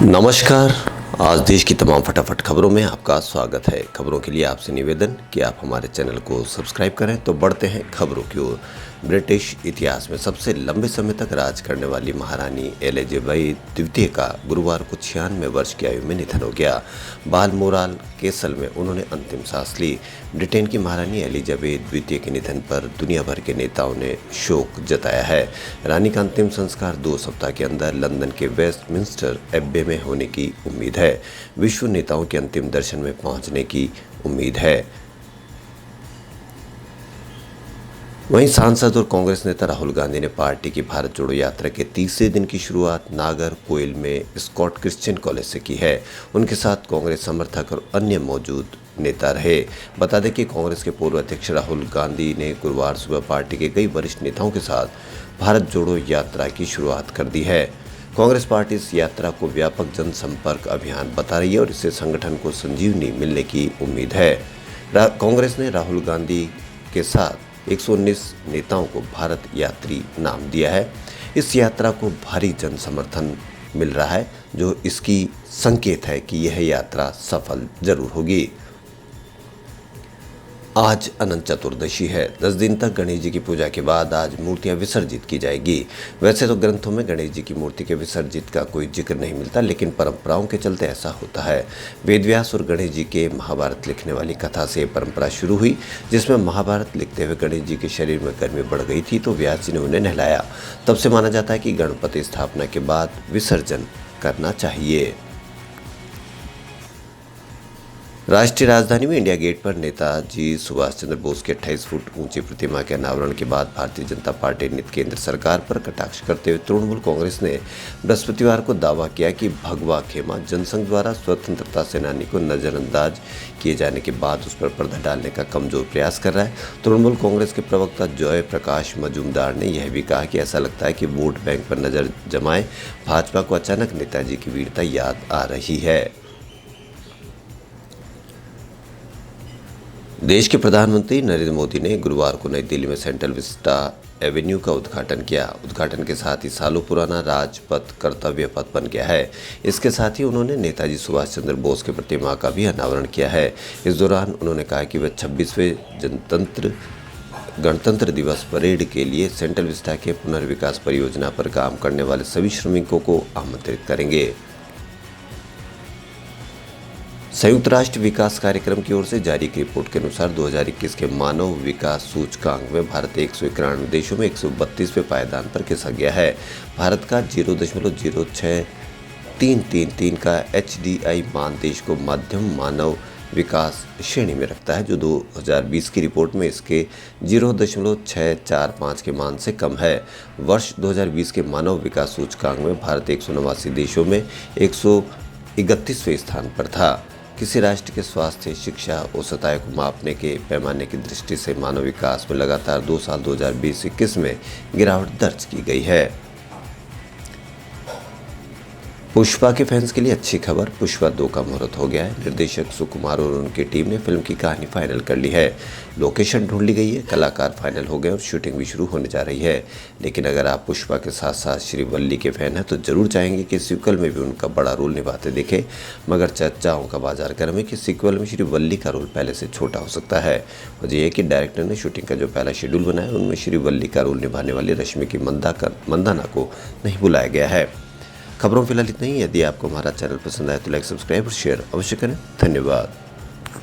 नमस्कार। आज देश की तमाम फटाफट खबरों में आपका स्वागत है। खबरों के लिए आपसे निवेदन कि आप हमारे चैनल को सब्सक्राइब करें। तो बढ़ते हैं खबरों की ओर। ब्रिटिश इतिहास में सबसे लंबे समय तक राज करने वाली महारानी एलिजाबेथ द्वितीय का गुरुवार को 96 वर्ष की आयु में निधन हो गया। बालमोराल केसल में उन्होंने अंतिम सांस ली। ब्रिटेन की महारानी एलिजाबेथ द्वितीय के निधन पर दुनिया भर के नेताओं ने शोक जताया है। रानी का अंतिम संस्कार 2 सप्ताह के अंदर लंदन के वेस्टमिंस्टर एब्बे में होने की उम्मीद है। विश्व नेताओं के अंतिम दर्शन में पहुंचने की उम्मीद है। वहीं सांसद और कांग्रेस नेता राहुल गांधी ने पार्टी की भारत जोड़ो यात्रा के तीसरे दिन की शुरुआत नागरकोइल में स्कॉट क्रिश्चियन कॉलेज से की है। उनके साथ कांग्रेस समर्थक और अन्य मौजूद नेता रहे। बता दें कि कांग्रेस के पूर्व अध्यक्ष राहुल गांधी ने गुरुवार सुबह पार्टी के कई वरिष्ठ नेताओं के साथ भारत जोड़ो यात्रा की शुरुआत कर दी है। कांग्रेस पार्टी इस यात्रा को व्यापक जनसंपर्क अभियान बता रही है और इससे संगठन को संजीवनी मिलने की उम्मीद है। कांग्रेस ने राहुल गांधी के साथ 119 नेताओं को भारत यात्री नाम दिया है। इस यात्रा को भारी जन समर्थन मिल रहा है, जो इसकी संकेत है कि यह यात्रा सफल जरूर होगी। आज अनंत चतुर्दशी है। 10 दिन तक गणेश जी की पूजा के बाद आज मूर्तियां विसर्जित की जाएगी। वैसे तो ग्रंथों में गणेश जी की मूर्ति के विसर्जित का कोई जिक्र नहीं मिलता, लेकिन परंपराओं के चलते ऐसा होता है। वेदव्यास और गणेश जी के महाभारत लिखने वाली कथा से परंपरा शुरू हुई, जिसमें महाभारत लिखते हुए गणेश जी के शरीर में गर्मी बढ़ गई थी, तो व्यास जी ने उन्हें नहलाया। तब से माना जाता है कि गणपति स्थापना के बाद विसर्जन करना चाहिए। राष्ट्रीय राजधानी में इंडिया गेट पर नेताजी सुभाष चंद्र बोस की 28 फुट ऊंची प्रतिमा के अनावरण के बाद भारतीय जनता पार्टी ने केंद्र सरकार पर कटाक्ष करते हुए तृणमूल कांग्रेस ने बृहस्पतिवार को दावा किया कि भगवा खेमा जनसंघ द्वारा स्वतंत्रता सेनानी को नजरअंदाज किए जाने के बाद उस पर पर्दा डालने का कमजोर प्रयास कर रहा है। तृणमूल कांग्रेस के प्रवक्ता जय प्रकाश मजूमदार ने यह भी कहा कि ऐसा लगता है कि वोट बैंक पर नजर जमाए भाजपा को अचानक नेताजी की वीरता याद आ रही है। देश के प्रधानमंत्री नरेंद्र मोदी ने गुरुवार को नई दिल्ली में सेंट्रल विस्टा एवेन्यू का उद्घाटन किया। उद्घाटन के साथ ही सालों पुराना राजपथ कर्तव्य पथ बन गया है। इसके साथ ही उन्होंने नेताजी सुभाष चंद्र बोस की प्रतिमा का भी अनावरण किया है। इस दौरान उन्होंने कहा कि वे 26वें गणतंत्र दिवस परेड के लिए सेंट्रल विस्टा के पुनर्विकास परियोजना पर काम करने वाले सभी श्रमिकों को आमंत्रित करेंगे। संयुक्त राष्ट्र विकास कार्यक्रम की ओर से जारी एक रिपोर्ट के अनुसार 2021 के मानव विकास सूचकांक में भारत 191 देशों में 132वें पायदान पर खिसक गया है। भारत का 0.06333 का HDI मान देश को मध्यम मानव विकास श्रेणी में रखता है, जो 2020 की रिपोर्ट में इसके 0.645 के मान से कम है। वर्ष 2020 के मानव विकास सूचकांक में भारत 189 देशों में 131वें स्थान पर था। किसी राष्ट्र के स्वास्थ्य, शिक्षा और सताए को मापने के पैमाने की दृष्टि से मानव विकास में लगातार 2 साल 2020-21 में गिरावट दर्ज की गई है। पुष्पा के फैंस के लिए अच्छी खबर, पुष्पा 2 का मुहूर्त हो गया है। निर्देशक सुकुमार और उनकी टीम ने फिल्म की कहानी फाइनल कर ली है। लोकेशन ढूंढ ली गई है, कलाकार फाइनल हो गए और शूटिंग भी शुरू होने जा रही है। लेकिन अगर आप पुष्पा के साथ साथ श्रीवल्ली के फैन हैं तो जरूर चाहेंगे कि सीक्वल में भी उनका बड़ा रोल निभाते दिखे। मगर चर्चाओं का बाजार गर्म है कि सीक्वल में श्रीवल्ली का रोल पहले से छोटा हो सकता है। वजह यह है कि डायरेक्टर ने शूटिंग का जो पहला शेड्यूल बनाया उनमें श्रीवल्ली का रोल निभाने वाली रश्मिकी मंदाना को नहीं बुलाया गया है। खबरों फिलहाल इतना ही। यदि आपको हमारा चैनल पसंद आए तो लाइक, सब्सक्राइब और शेयर अवश्य करें। धन्यवाद।